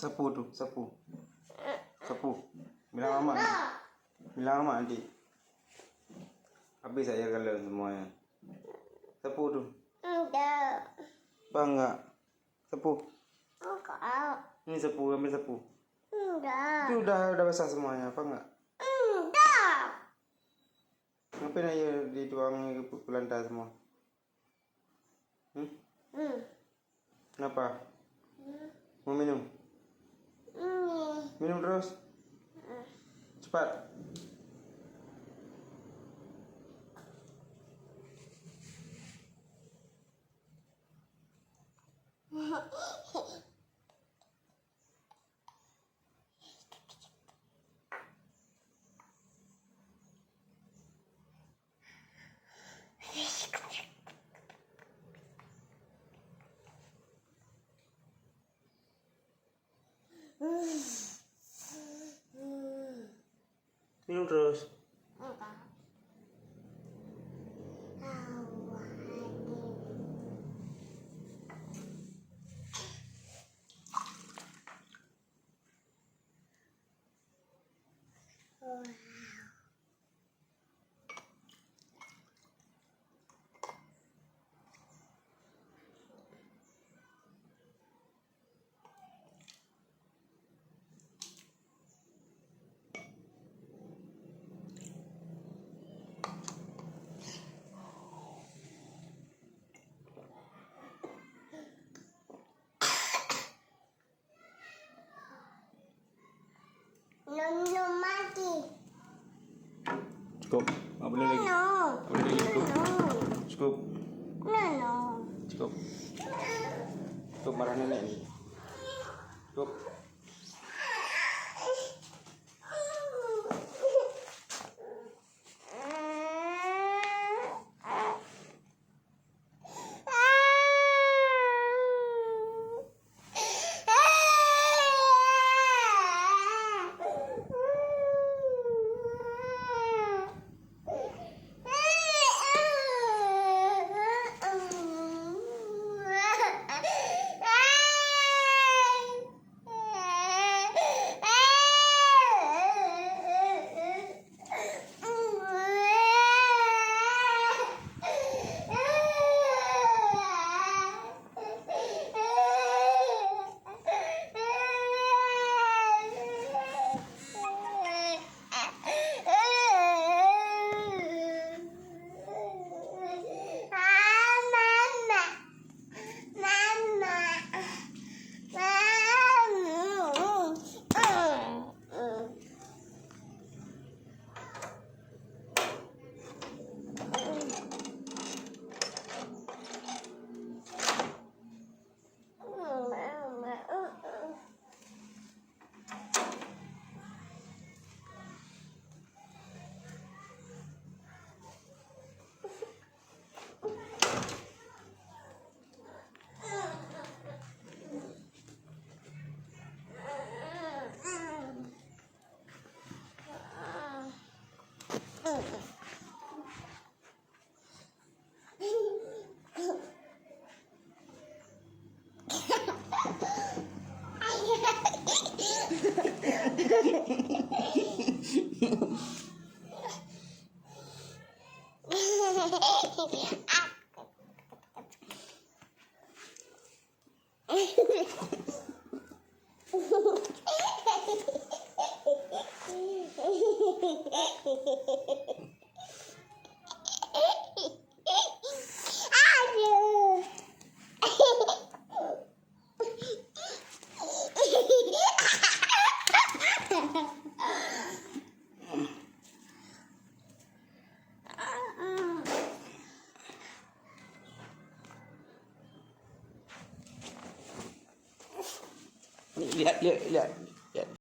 Sapu tuh, sapu. Sapu. Bilang mama. Bilang mama nanti. Habis saya kalian semuanya. Sapu tuh. Enggak. Enggak. Sapu. Enggak. Ini sapu, ambil sapu. Enggak. Itu udah basah semuanya, apa enggak? Enggak. Ngapain aja dituang ke lantai semua? Kenapa? Mau minum? Minum terus. Cepat. Minum terus. Enggak. Minum lagi. Cukup. Nggak boleh lagi. Nggak boleh lagi. Cukup. Cukup. Cukup marah nenek nih. Cukup. Lihat.